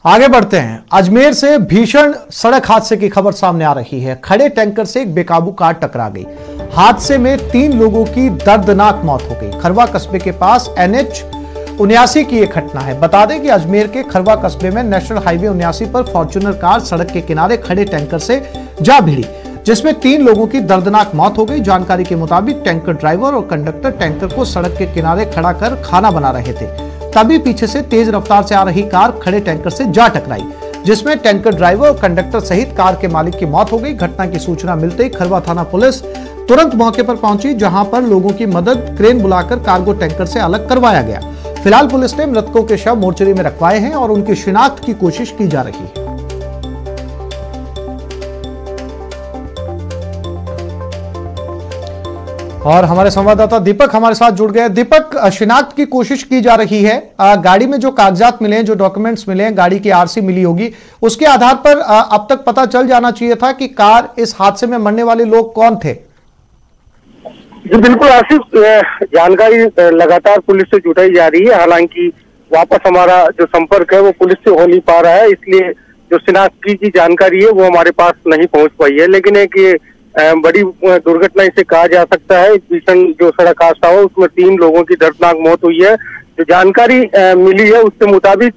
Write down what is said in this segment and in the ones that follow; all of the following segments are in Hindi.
आगे बढ़ते हैं। अजमेर से भीषण सड़क हादसे की खबर सामने आ रही है। खड़े टैंकर से एक बेकाबू कार टकरा गई। हादसे में 3 लोगों की दर्दनाक मौत हो गई। खरवा कस्बे के पास NH 79 की यह घटना है। बता दें कि अजमेर के खरवा कस्बे में नेशनल हाईवे 79 पर फॉर्च्यूनर कार सड़क के किनारे खड़े टैंकर से जा भिड़ी, जिसमें 3 लोगों की दर्दनाक मौत हो गई। जानकारी के मुताबिक टैंकर ड्राइवर और कंडक्टर टैंकर को सड़क के किनारे खड़ा कर खाना बना रहे थे, तभी पीछे से तेज रफ्तार से आ रही कार खड़े टैंकर से जा टकराई, जिसमें टैंकर ड्राइवर और कंडक्टर सहित कार के मालिक की मौत हो गई। घटना की सूचना मिलते ही खरवा थाना पुलिस तुरंत मौके पर पहुंची, जहां पर लोगों की मदद क्रेन बुलाकर कार्गो टैंकर से अलग करवाया गया। फिलहाल पुलिस ने मृतकों के शव मोर्चरी में रखवाए हैं और उनकी शिनाख्त की कोशिश की जा रही है। और हमारे संवाददाता दीपक हमारे साथ जुड़ गए। दीपक, शिनाख्त की कोशिश की जा रही है। गाड़ी में जो कागजात मिले हैं, जो डॉक्यूमेंट्स मिले हैं, गाड़ी की RC मिली होगी, उसके आधार पर अब तक पता चल जाना चाहिए था कि कार इस हादसे में मरने वाले लोग कौन थे। जी बिल्कुल आसिफ, जानकारी लगातार पुलिस से जुटाई जा रही है। हालांकि वापस हमारा जो संपर्क है वो पुलिस से हो नहीं पा रहा है, इसलिए जो शिनाख्त की जानकारी है वो हमारे पास नहीं पहुंच पाई है। लेकिन एक ये बड़ी दुर्घटना इसे कहा जा सकता है। भीषण जो सड़क हादसा हो उसमें 3 लोगों की दर्दनाक मौत हुई है। जो जानकारी मिली है उसके मुताबिक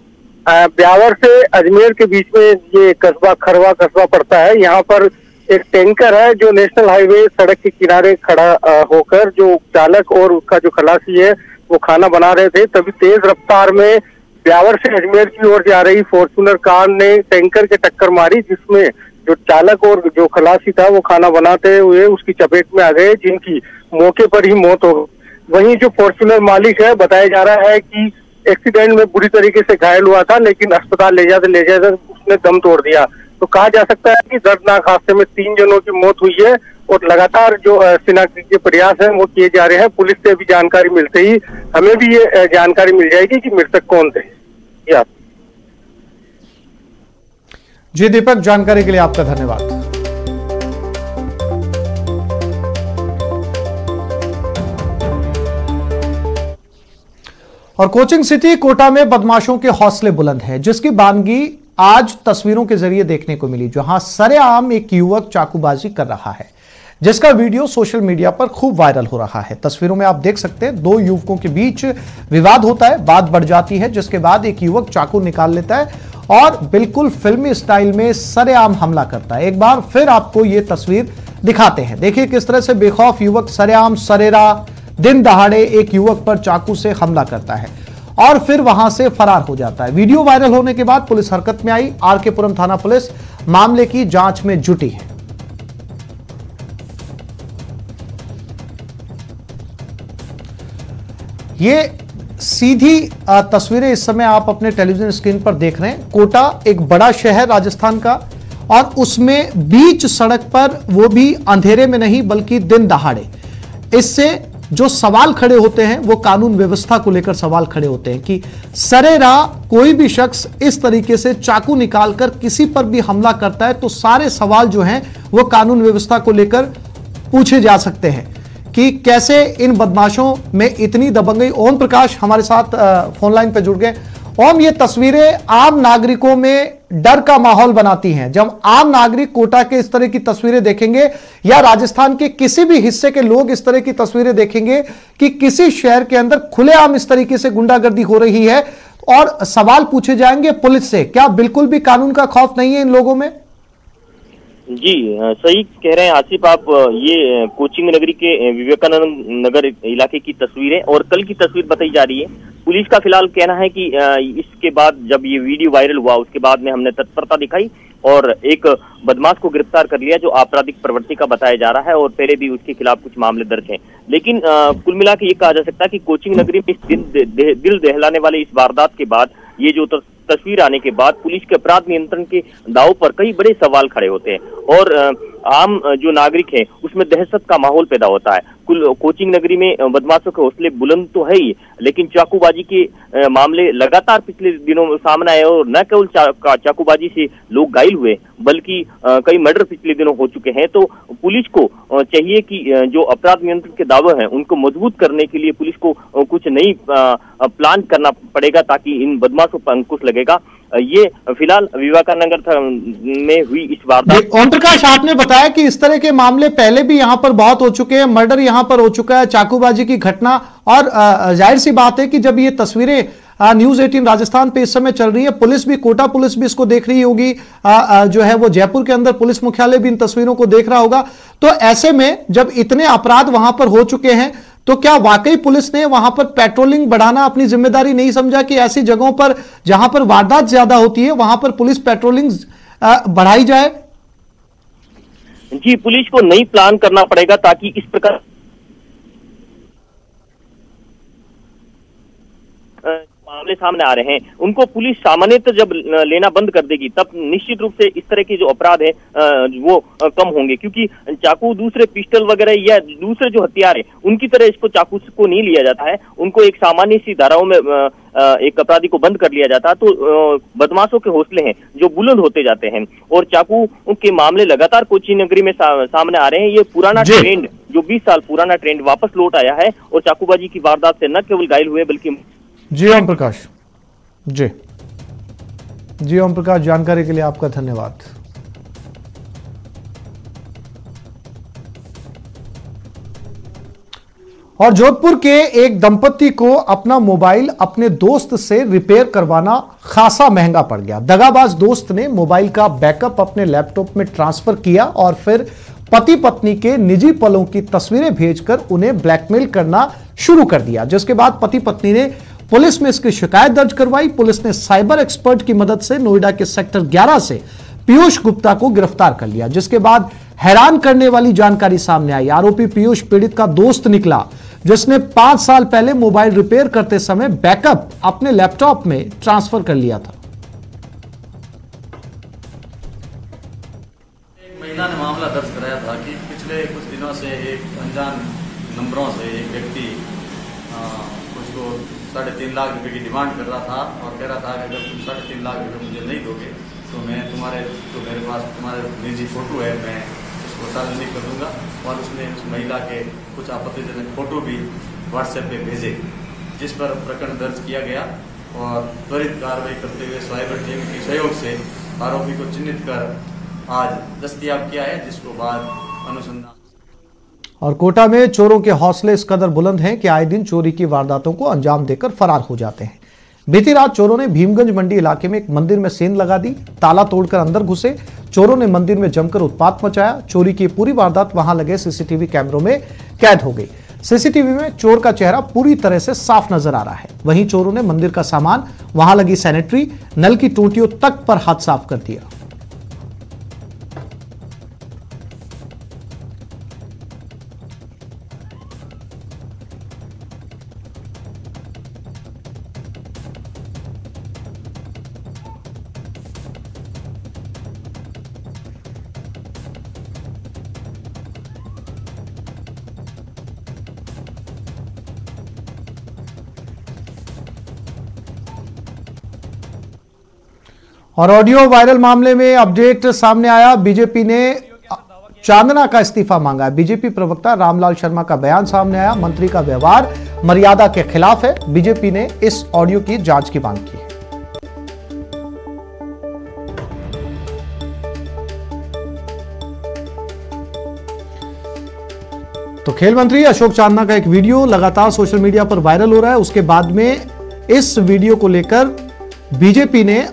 ब्यावर से अजमेर के बीच में ये कस्बा खरवा कस्बा पड़ता है। यहाँ पर एक टैंकर है जो नेशनल हाईवे सड़क के किनारे खड़ा होकर जो चालक और उसका जो खलासी है वो खाना बना रहे थे, तभी तेज रफ्तार में ब्यावर से अजमेर की ओर जा रही फॉर्च्यूनर कार ने टैंकर के टक्कर मारी, जिसमें जो चालक और जो खलासी था वो खाना बनाते हुए उसकी चपेट में आ गए, जिनकी मौके पर ही मौत हो गई। वहीं जो फॉर्च्यूनर मालिक है, बताया जा रहा है कि एक्सीडेंट में बुरी तरीके से घायल हुआ था, लेकिन अस्पताल ले जाते उसने दम तोड़ दिया। तो कहा जा सकता है कि दर्दनाक हादसे में 3 जनों की मौत हुई है और लगातार जो शिनाख्त के प्रयास हैं वो किए जा रहे हैं। पुलिस से भी जानकारी मिलते ही हमें भी ये जानकारी मिल जाएगी कि मृतक कौन थे। जी दीपक, जानकारी के लिए आपका धन्यवाद। और कोचिंग सिटी कोटा में बदमाशों के हौसले बुलंद हैं, जिसकी बानगी आज तस्वीरों के जरिए देखने को मिली, जहां सरेआम एक युवक चाकूबाजी कर रहा है, जिसका वीडियो सोशल मीडिया पर खूब वायरल हो रहा है। तस्वीरों में आप देख सकते हैं 2 युवकों के बीच विवाद होता है, बात बढ़ जाती है, जिसके बाद एक युवक चाकू निकाल लेता है और बिल्कुल फिल्मी स्टाइल में सरेआम हमला करता है। एक बार फिर आपको यह तस्वीर दिखाते हैं। देखिए किस तरह से बेखौफ युवक सरेआम सरेरा दिन दहाड़े एक युवक पर चाकू से हमला करता है और फिर वहां से फरार हो जाता है। वीडियो वायरल होने के बाद पुलिस हरकत में आई। RK पुरम थाना पुलिस मामले की जांच में जुटी है। ये सीधी तस्वीरें इस समय आप अपने टेलीविजन स्क्रीन पर देख रहे हैं। कोटा एक बड़ा शहर राजस्थान का, और उसमें बीच सड़क पर, वो भी अंधेरे में नहीं बल्कि दिन दहाड़े। इससे जो सवाल खड़े होते हैं वो कानून व्यवस्था को लेकर सवाल खड़े होते हैं कि सरेराह कोई भी शख्स इस तरीके से चाकू निकालकर किसी पर भी हमला करता है तो सारे सवाल जो हैं वो कानून व्यवस्था को लेकर पूछे जा सकते हैं कि कैसे इन बदमाशों में इतनी दबंगई। ओम प्रकाश हमारे साथ फोन लाइन पर जुड़ गए। ओम, ये तस्वीरें आम नागरिकों में डर का माहौल बनाती हैं। जब आम नागरिक कोटा के इस तरह की तस्वीरें देखेंगे या राजस्थान के किसी भी हिस्से के लोग इस तरह की तस्वीरें देखेंगे कि किसी शहर के अंदर खुलेआम इस तरीके से गुंडागर्दी हो रही है और सवाल पूछे जाएंगे पुलिस से, क्या बिल्कुल भी कानून का खौफ नहीं है इन लोगों में? जी सही कह रहे हैं आसिफ आप। ये कोचिंग नगरी के विवेकानंद नगर इलाके की तस्वीरें और कल की तस्वीर बताई जा रही है। पुलिस का फिलहाल कहना है कि इसके बाद जब ये वीडियो वायरल हुआ उसके बाद में हमने तत्परता दिखाई और एक बदमाश को गिरफ्तार कर लिया जो आपराधिक प्रवृत्ति का बताया जा रहा है और पहले भी उसके खिलाफ कुछ मामले दर्ज हैं। लेकिन कुल मिला के ये कहा जा सकता है कि कोचिंग नगरी में इस दिल दहलाने वाले इस वारदात के बाद, ये जो तस्वीर आने के बाद पुलिस के अपराध नियंत्रण के दाव पर कई बड़े सवाल खड़े होते हैं और आम जो नागरिक हैं उसमें दहशत का माहौल पैदा होता है। कोचिंग नगरी में बदमाशों के हौसले बुलंद तो है ही, लेकिन चाकूबाजी के मामले लगातार पिछले दिनों में सामने आए और न केवल चाकूबाजी से लोग घायल हुए बल्कि कई मर्डर पिछले दिनों हो चुके हैं। तो पुलिस को चाहिए कि जो अपराध नियंत्रण के दावे हैं उनको मजबूत करने के लिए पुलिस को कुछ नई प्लान करना पड़ेगा ताकि इन बदमाशों पर अंकुश लगेगा। ये फिलहाल विवेकानगर में हुई इस वारदात। ओम प्रकाश, आपने बताया कि इस तरह के मामले पहले भी यहां पर बहुत हो चुके हैं, मर्डर यहां पर हो चुका है, चाकूबाजी की घटना, और जाहिर सी बात है कि जब ये तस्वीरें न्यूज 18 राजस्थान पे इस समय चल रही है, पुलिस भी, कोटा पुलिस भी इसको देख रही होगी, जो है वो जयपुर के अंदर पुलिस मुख्यालय भी इन तस्वीरों को देख रहा होगा। तो ऐसे में जब इतने अपराध वहां पर हो चुके हैं तो क्या वाकई पुलिस ने वहां पर पेट्रोलिंग बढ़ाना अपनी जिम्मेदारी नहीं समझा कि ऐसी जगहों पर जहां पर वारदात ज्यादा होती है वहां पर पुलिस पेट्रोलिंग बढ़ाई जाए? जी, पुलिस को नई प्लान करना पड़ेगा ताकि इस प्रकार मामले सामने आ रहे हैं उनको पुलिस सामान्यतः जब लेना बंद कर देगी तब निश्चित रूप से इस तरह के जो अपराध है वो कम होंगे, क्योंकि चाकू, दूसरे पिस्टल वगैरह या दूसरे जो हथियार है उनकी तरह इसको चाकू को नहीं लिया जाता है, उनको एक सामान्य सी धाराओं में एक अपराधी को बंद कर लिया जाता है। तो बदमाशों के हौसले हैं जो बुलंद होते जाते हैं और चाकू के मामले लगातार कोची नगरी में सामने आ रहे हैं। ये पुराना ट्रेंड, जो 20 साल पुराना ट्रेंड वापस लौट आया है और चाकूबाजी की वारदात से न केवल घायल हुए बल्कि। जी ओम प्रकाश, जी ओम प्रकाश, जानकारी के लिए आपका धन्यवाद। और जोधपुर के एक दंपति को अपना मोबाइल अपने दोस्त से रिपेयर करवाना खासा महंगा पड़ गया। दगाबाज दोस्त ने मोबाइल का बैकअप अपने लैपटॉप में ट्रांसफर किया और फिर पति पत्नी के निजी पलों की तस्वीरें भेजकर उन्हें ब्लैकमेल करना शुरू कर दिया, जिसके बाद पति पत्नी ने पुलिस में इसकी शिकायत दर्ज करवाई। पुलिस ने साइबर एक्सपर्ट की मदद से नोएडा के सेक्टर 11 से पीयूष गुप्ता को गिरफ्तार कर लिया, जिसके बाद हैरान करने वाली जानकारी सामने आई। आरोपी पीयूष पीड़ित का दोस्त निकला, जिसने 5 साल पहले मोबाइल रिपेयर करते समय बैकअप अपने लैपटॉप में ट्रांसफर कर लिया था। एक महिला ने मामला दर्ज कराया था कि पिछले कुछ दिनों से एक अनजान नंबरों से एक व्यक्ति उसको 3.5 लाख रुपए की डिमांड कर रहा था और कह रहा था कि अगर तुम 3.5 लाख रुपए मुझे नहीं दोगे तो मैं तुम्हारे, जो मेरे पास तुम्हारे निजी फोटो है, मैं उसको सार्वजनिक कर दूंगा। और उसने उस महिला के कुछ आपत्तिजनक फोटो भी व्हाट्सएप पे भेजे, जिस पर प्रकरण दर्ज किया गया और त्वरित कार्रवाई करते हुए साइबर टीम के सहयोग से आरोपी को चिन्हित कर आज दस्तयाब किया है, जिसको बाद अनुसंधान। और कोटा में चोरों के हौसले इस कदर बुलंद हैं कि आए दिन चोरी की वारदातों को अंजाम देकर फरार हो जाते हैं। बीती रात चोरों ने भीमगंज मंडी इलाके में एक मंदिर में सेंध लगा दी, ताला तोड़कर अंदर घुसे। चोरों ने मंदिर में जमकर उत्पात मचाया। चोरी की पूरी वारदात वहां लगे सीसीटीवी कैमरों में कैद हो गई। सीसीटीवी में चोर का चेहरा पूरी तरह से साफ नजर आ रहा है। वहीं चोरों ने मंदिर का सामान, वहां लगी सैनिटरी, नल की टूटियों तक पर हाथ साफ कर दिया। और ऑडियो वायरल मामले में अपडेट सामने आया। बीजेपी ने चांदना का इस्तीफा मांगा है। बीजेपी प्रवक्ता रामलाल शर्मा का बयान सामने आया। मंत्री का व्यवहार मर्यादा के खिलाफ है। बीजेपी ने इस ऑडियो की जांच की मांग की है। तो खेल मंत्री अशोक चांदना का एक वीडियो लगातार सोशल मीडिया पर वायरल हो रहा है। उसके बाद में इस वीडियो को लेकर बीजेपी ने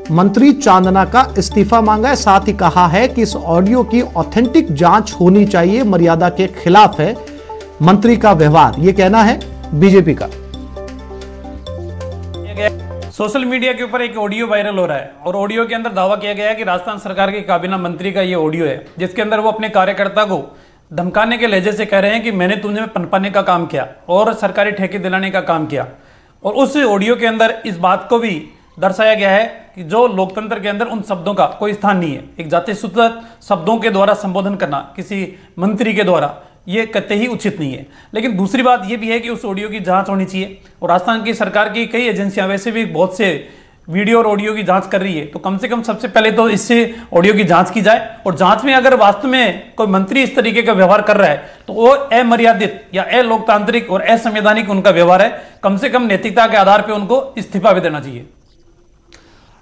मंत्री चांदना का इस्तीफा मांगा है। साथ ही कहा है कि इस ऑडियो की ऑथेंटिक जांच होनी चाहिए, मर्यादा के खिलाफ है मंत्री का व्यवहार, यह कहना है बीजेपी का। सोशल मीडिया के ऊपर एक ऑडियो वायरल हो रहा है और ऑडियो के अंदर दावा किया गया है कि राजस्थान सरकार के काबीना मंत्री का यह ऑडियो है, जिसके अंदर वो अपने कार्यकर्ता को धमकाने के लहजे से कह रहे हैं कि मैंने तुम्हें पनपाने का काम किया और सरकारी ठेके दिलाने का काम किया। और उस ऑडियो के अंदर इस बात को भी दर्शाया गया है कि जो लोकतंत्र के अंदर उन शब्दों का कोई स्थान नहीं है। एक जाति सूचक शब्दों के द्वारा संबोधन करना किसी मंत्री के द्वारा ये कतई उचित नहीं है। लेकिन दूसरी बात ये भी है कि उस ऑडियो की जांच होनी चाहिए, और राजस्थान की सरकार की कई एजेंसियां वैसे भी बहुत से वीडियो और ऑडियो की जांच कर रही है, तो कम से कम सबसे पहले तो इससे ऑडियो की जांच की जाए, और जांच में अगर वास्तव में कोई मंत्री इस तरीके का व्यवहार कर रहा है तो वो अमर्यादित या अलोकतांत्रिक और असंवैधानिक उनका व्यवहार है। कम से कम नैतिकता के आधार पर उनको इस्तीफा भी देना चाहिए।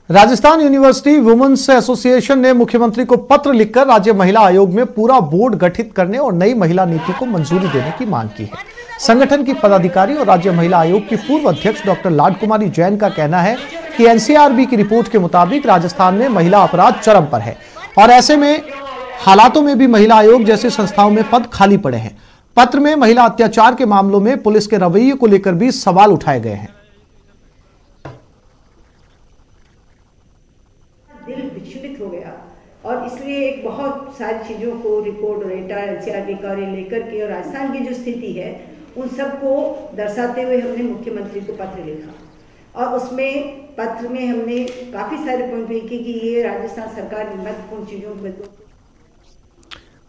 राजस्थान यूनिवर्सिटी वुमेन्स एसोसिएशन ने मुख्यमंत्री को पत्र लिखकर राज्य महिला आयोग में पूरा बोर्ड गठित करने और नई महिला नीति को मंजूरी देने की मांग की है। संगठन की पदाधिकारी और राज्य महिला आयोग की पूर्व अध्यक्ष डॉक्टर लाड कुमारी जैन का कहना है कि एनसीआरबी की रिपोर्ट के मुताबिक राजस्थान में महिला अपराध चरम पर है, और ऐसे में हालातों में भी महिला आयोग जैसी संस्थाओं में पद खाली पड़े हैं। पत्र में महिला अत्याचार के मामलों में पुलिस के रवैये को लेकर भी सवाल उठाए गए हैं। दिल विचलित हो गया, और इसलिए एक बहुत सारी चीज़ों को रिपोर्ट और डेटा एनसीआरबी का लेकर के और राजस्थान की जो स्थिति है उन सबको दर्शाते हुए हमने मुख्यमंत्री को पत्र लिखा, और उसमें पत्र में हमने काफ़ी सारे पॉइंट लिखे कि ये राजस्थान सरकार महत्वपूर्ण चीज़ों को।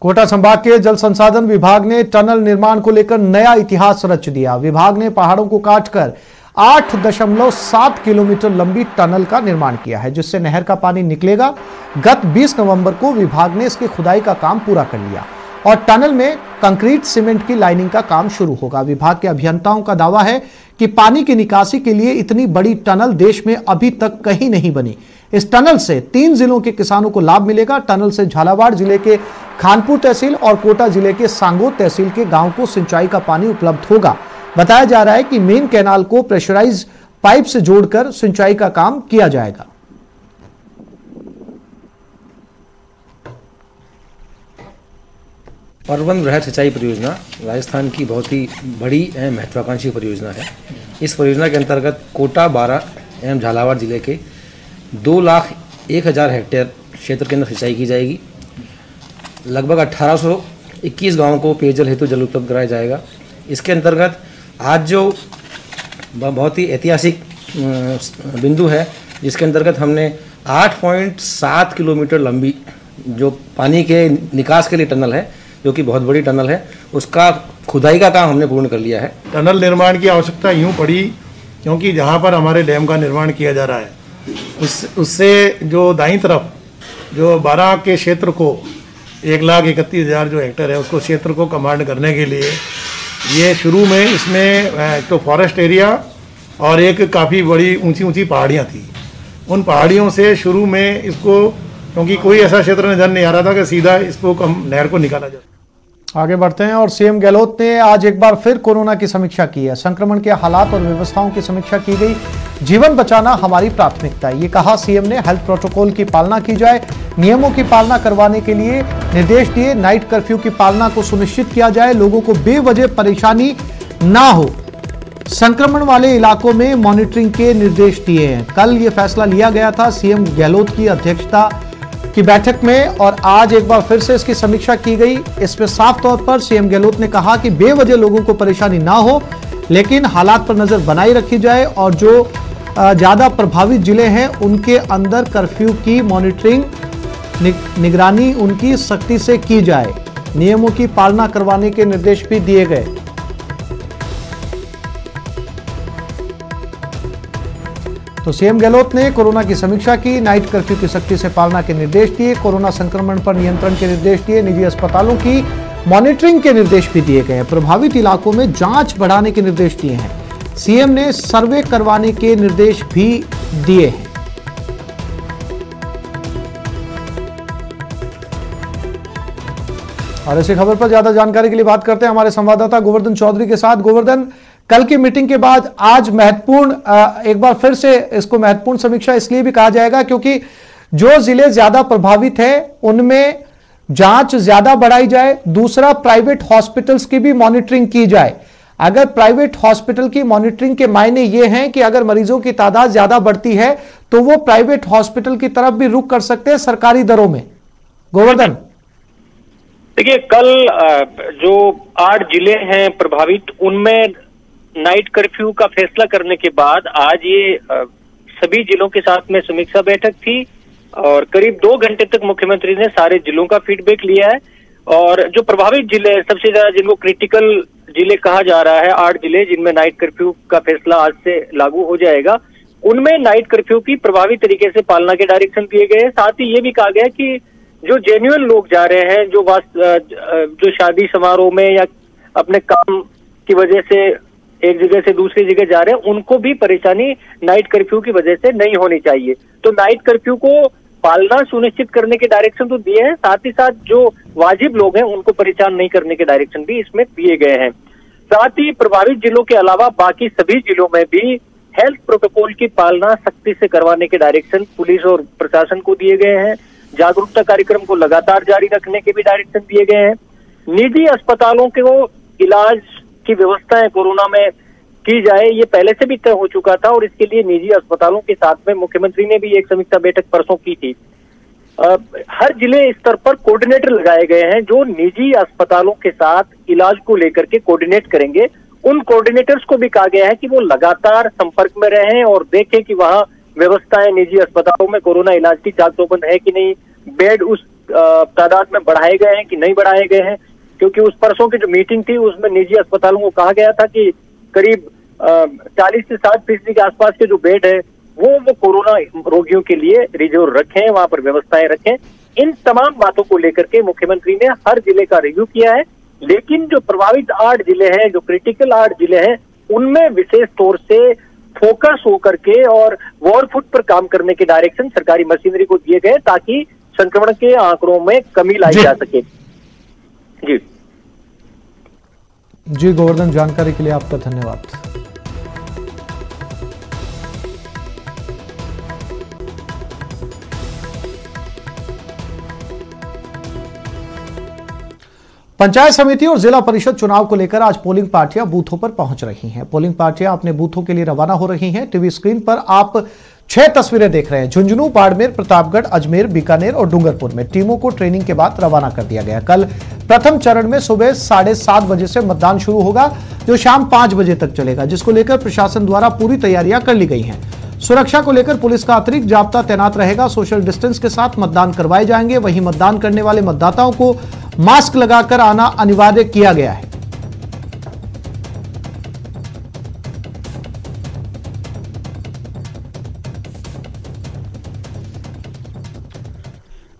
कोटा संभाग के जल संसाधन विभाग ने टनल निर्माण को लेकर नया इतिहास रच दिया। विभाग ने पहाड़ों को काटकर 8.7 किलोमीटर लंबी टनल का निर्माण किया है, जिससे नहर का पानी निकलेगा। गत 20 नवंबर को विभाग ने इसकी खुदाई का काम पूरा कर लिया और टनल में कंक्रीट सीमेंट की लाइनिंग का काम शुरू होगा। विभाग के अभियंताओं का दावा है कि पानी की निकासी के लिए इतनी बड़ी टनल देश में अभी तक कहीं नहीं बनी। इस टनल से 3 जिलों के किसानों को लाभ मिलेगा। टनल से झालावाड़ जिले के खानपुर तहसील और कोटा जिले के सांगोद तहसील के गांव को सिंचाई का पानी उपलब्ध होगा। बताया जा रहा है कि मेन कैनाल को प्रेशराइज पाइप से जोड़कर सिंचाई का काम किया जाएगा। अर्बन वृहद सिंचाई परियोजना राजस्थान की बहुत ही बड़ी एवं महत्वाकांक्षी परियोजना है। इस परियोजना के अंतर्गत कोटा, बारां एवं झालावाड़ जिले के 2,01,000 हेक्टेयर क्षेत्र के अंदर सिंचाई की जाएगी। लगभग 1821 गांवों को पेयजल हेतु जल उपलब्ध कराया जाएगा। इसके अंतर्गत आज जो बहुत ही ऐतिहासिक बिंदु है, जिसके अंतर्गत हमने 8.7 किलोमीटर लंबी जो पानी के निकास के लिए टनल है, जो कि बहुत बड़ी टनल है, उसका खुदाई का काम हमने पूर्ण कर लिया है। टनल निर्माण की आवश्यकता यूं पड़ी क्योंकि जहां पर हमारे डैम का निर्माण किया जा रहा है उससे जो दाईं तरफ जो बारां के क्षेत्र को 1,31,000 जो हेक्टेयर है उसको क्षेत्र को कमांड करने के लिए ये शुरू में इसमें तो फॉरेस्ट एरिया और एक काफ़ी बड़ी ऊंची ऊंची पहाड़ियाँ थी। उन पहाड़ियों से शुरू में इसको, क्योंकि कोई ऐसा क्षेत्र नजर नहीं आ रहा था कि सीधा इसको नहर को निकाला जाए। आगे बढ़ते हैं और सीएम गहलोत ने आज एक बार फिर कोरोना की समीक्षा की है। संक्रमण के हालात और व्यवस्थाओं की समीक्षा की गई। जीवन बचाना हमारी प्राथमिकता है, ये कहा सीएम ने। हेल्थ प्रोटोकॉल की पालना की जाए, नियमों की पालना करवाने के लिए निर्देश दिए। नाइट कर्फ्यू की पालना को सुनिश्चित किया जाए, लोगों को बेवजह परेशानी ना हो। संक्रमण वाले इलाकों में मॉनिटरिंग के निर्देश दिए हैं। कल ये फैसला लिया गया था सीएम गहलोत की अध्यक्षता की बैठक में, और आज एक बार फिर से इसकी समीक्षा की गई। इसमें साफ तौर पर सीएम गहलोत ने कहा कि बेवजह लोगों को परेशानी ना हो, लेकिन हालात पर नजर बनाई रखी जाए और जो ज्यादा प्रभावित जिले हैं उनके अंदर कर्फ्यू की मॉनिटरिंग निगरानी उनकी सख्ती से की जाए। नियमों की पालना करवाने के निर्देश भी दिए गए। तो सीएम गहलोत ने कोरोना की समीक्षा की, नाइट कर्फ्यू की सख्ती से पालना के निर्देश दिए, कोरोना संक्रमण पर नियंत्रण के निर्देश दिए, निजी अस्पतालों की मॉनिटरिंग के निर्देश भी दिए गए। प्रभावित इलाकों में जांच बढ़ाने के निर्देश दिए हैं। सीएम ने सर्वे करवाने के निर्देश भी दिए हैं। और इसी खबर पर ज्यादा जानकारी के लिए बात करते हैं हमारे संवाददाता गोवर्धन चौधरी के साथ। गोवर्धन, कल की मीटिंग के बाद आज महत्वपूर्ण, एक बार फिर से इसको महत्वपूर्ण समीक्षा इसलिए भी कहा जाएगा क्योंकि जो जिले ज्यादा प्रभावित है उनमें जांच ज्यादा बढ़ाई जाए। दूसरा, प्राइवेट हॉस्पिटल्स की भी मॉनिटरिंग की जाए। अगर प्राइवेट हॉस्पिटल की मॉनिटरिंग के मायने ये हैं कि अगर मरीजों की तादाद ज्यादा बढ़ती है तो वो प्राइवेट हॉस्पिटल की तरफ भी रुख कर सकते हैं सरकारी दरों में। गोवर्धन, देखिए, कल जो 8 जिले हैं प्रभावित, उनमें नाइट कर्फ्यू का फैसला करने के बाद आज ये सभी जिलों के साथ में समीक्षा बैठक थी और करीब 2 घंटे तक मुख्यमंत्री ने सारे जिलों का फीडबैक लिया है और जो प्रभावित जिले सबसे ज्यादा जिनको क्रिटिकल जिले कहा जा रहा है, 8 जिले जिनमें नाइट कर्फ्यू का फैसला आज से लागू हो जाएगा, उनमें नाइट कर्फ्यू की प्रभावी तरीके से पालना के डायरेक्शन दिए गए हैं। साथ ही ये भी कहा गया कि जो जेन्युइन लोग जा रहे हैं, जो शादी समारोह में या अपने काम की वजह से एक जगह से दूसरी जगह जा रहे हैं, उनको भी परेशानी नाइट कर्फ्यू की वजह से नहीं होनी चाहिए। तो नाइट कर्फ्यू को पालना सुनिश्चित करने के डायरेक्शन तो दिए हैं, साथ ही साथ जो वाजिब लोग हैं उनको परेशान नहीं करने के डायरेक्शन भी इसमें दिए गए हैं। साथ ही प्रभावित जिलों के अलावा बाकी सभी जिलों में भी हेल्थ प्रोटोकॉल की पालना सख्ती से करवाने के डायरेक्शन पुलिस और प्रशासन को दिए गए हैं। जागरूकता कार्यक्रम को लगातार जारी रखने के भी डायरेक्शन दिए गए हैं। निजी अस्पतालों को इलाज की व्यवस्थाएं कोरोना में की जाए, ये पहले से भी तय हो चुका था और इसके लिए निजी अस्पतालों के साथ में मुख्यमंत्री ने भी एक समीक्षा बैठक परसों की थी। हर जिले स्तर पर कोऑर्डिनेटर लगाए गए हैं जो निजी अस्पतालों के साथ इलाज को लेकर के कोऑर्डिनेट करेंगे। उन कोऑर्डिनेटर्स को भी कहा गया है कि वो लगातार संपर्क में रहें और देखें कि वहां व्यवस्थाएं निजी अस्पतालों में कोरोना इलाज की चाक चौबंद है कि नहीं, बेड उस तादाद में बढ़ाए गए हैं कि नहीं बढ़ाए गए हैं। क्योंकि उस परसों की जो मीटिंग थी उसमें निजी अस्पतालों को कहा गया था कि करीब 40 से 60% के आसपास के जो बेड है वो कोरोना रोगियों के लिए रिजर्व रखें, वहां पर व्यवस्थाएं रखें। इन तमाम बातों को लेकर के मुख्यमंत्री ने हर जिले का रिव्यू किया है, लेकिन जो प्रभावित 8 जिले हैं, जो क्रिटिकल 8 जिले हैं, उनमें विशेष तौर से फोकस होकर के और वॉर फुट पर काम करने के डायरेक्शन सरकारी मशीनरी को दिए गए ताकि संक्रमण के आंकड़ों में कमी लाई जा सके। जी गोवर्धन, जानकारी के लिए आपका धन्यवाद। पंचायत समिति और जिला परिषद चुनाव को लेकर आज पोलिंग पार्टियां बूथों पर पहुंच रही हैं। पोलिंग पार्टियां अपने बूथों के लिए रवाना हो रही हैं। टीवी स्क्रीन पर आप 6 तस्वीरें देख रहे हैं। झुंझुनू, बाड़मेर, प्रतापगढ़, अजमेर, बीकानेर और डूंगरपुर में टीमों को ट्रेनिंग के बाद रवाना कर दिया गया। कल प्रथम चरण में सुबह 7:30 बजे से मतदान शुरू होगा जो शाम 5 बजे तक चलेगा, जिसको लेकर प्रशासन द्वारा पूरी तैयारियां कर ली गई हैं। सुरक्षा को लेकर पुलिस का अतिरिक्त जाब्ता तैनात रहेगा। सोशल डिस्टेंस के साथ मतदान करवाए जाएंगे। वहीं मतदान करने वाले मतदाताओं को मास्क लगाकर आना अनिवार्य किया गया है।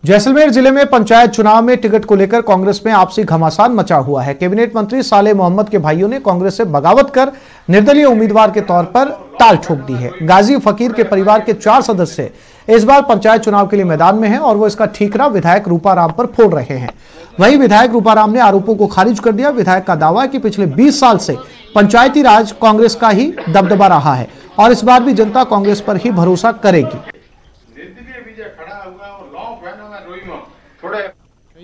जैसलमेर जिले में पंचायत चुनाव में टिकट को लेकर कांग्रेस में आपसी घमासान मचा हुआ है। कैबिनेट मंत्री सालेह मोहम्मद के भाइयों ने कांग्रेस से बगावत कर निर्दलीय उम्मीदवार के तौर पर टाल ठोक दी है। गाजी फकीर के परिवार के 4 सदस्य इस बार पंचायत चुनाव के लिए मैदान में हैं और वो इसका ठीकरा विधायक रूपाराम पर फोड़ रहे हैं। वहीं विधायक रूपाराम ने आरोपों को खारिज कर दिया। विधायक का दावा है कि पिछले 20 साल से पंचायती राज कांग्रेस का ही दबदबा रहा है और इस बार भी जनता कांग्रेस पर ही भरोसा करेगी।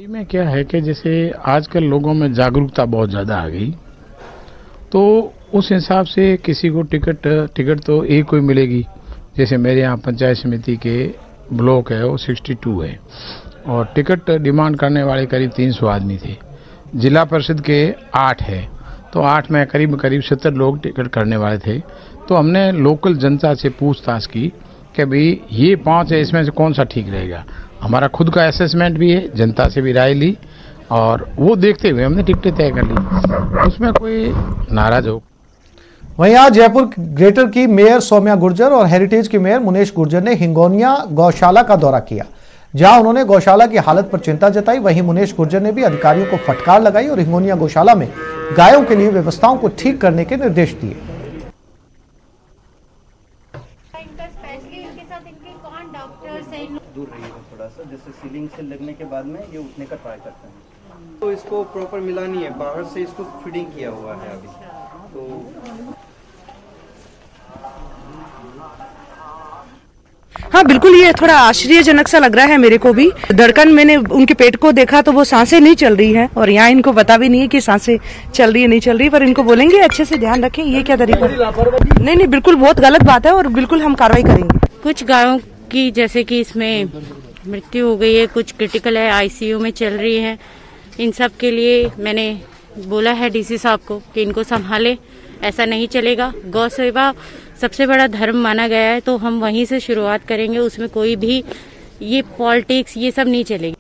में क्या है कि जैसे आजकल लोगों में जागरूकता बहुत ज़्यादा आ गई, तो उस हिसाब से किसी को टिकट तो एक कोई मिलेगी। जैसे मेरे यहाँ पंचायत समिति के ब्लॉक है वो 62 है और टिकट डिमांड करने वाले करीब 300 आदमी थे। जिला परिषद के 8 है तो 8 में करीब 70 लोग टिकट करने वाले थे। तो हमने लोकल जनता से पूछताछ की कि भाई ये 5 है, इसमें से कौन सा ठीक रहेगा। हमारा खुद का असेसमेंट भी है, जनता से भी राय ली और वो देखते हुए हमने टिकटें तय कर ली। उसमें कोई नाराज हो। वहीं आज जयपुर ग्रेटर की मेयर सौम्या गुर्जर और हेरिटेज की मेयर मुनेश गुर्जर ने हिंगोनिया गौशाला का दौरा किया, जहां उन्होंने गौशाला की हालत पर चिंता जताई। वहीं मुनेश गुर्जर ने भी अधिकारियों को फटकार लगाई और हिंगोनिया गौशाला में गायों के लिए व्यवस्थाओं को ठीक करने के निर्देश दिए। दूर रहिएगा थोड़ा सा, जैसे सीलिंग से लगने के बाद में ये उठने का ट्राई करते हैं। तो इसको प्रॉपर मिला नहीं है, बाहर से इसको फीडिंग किया हुआ है अभी। तो हाँ बिल्कुल, ये थोड़ा आश्चर्यजनक सा लग रहा है मेरे को भी। धड़कन मैंने उनके पेट को देखा तो वो सांसें नहीं चल रही है और यहाँ इनको पता भी नहीं है कि सांसें चल रही है नहीं चल रही, पर इनको बोलेंगे अच्छे से ध्यान रखें। ये क्या तरीका? नहीं, बिल्कुल बहुत गलत बात है और बिल्कुल हम कार्रवाई करेंगे। कुछ गायों की जैसे कि इसमें मृत्यु हो गई है, कुछ क्रिटिकल है, आईसीयू में चल रही है। इन सब के लिए मैंने बोला है डीसी साहब को कि इनको संभाले, ऐसा नहीं चलेगा। गौ सेवा सबसे बड़ा धर्म माना गया है तो हम वहीं से शुरुआत करेंगे, उसमें कोई भी ये पॉलिटिक्स ये सब नहीं चलेगी।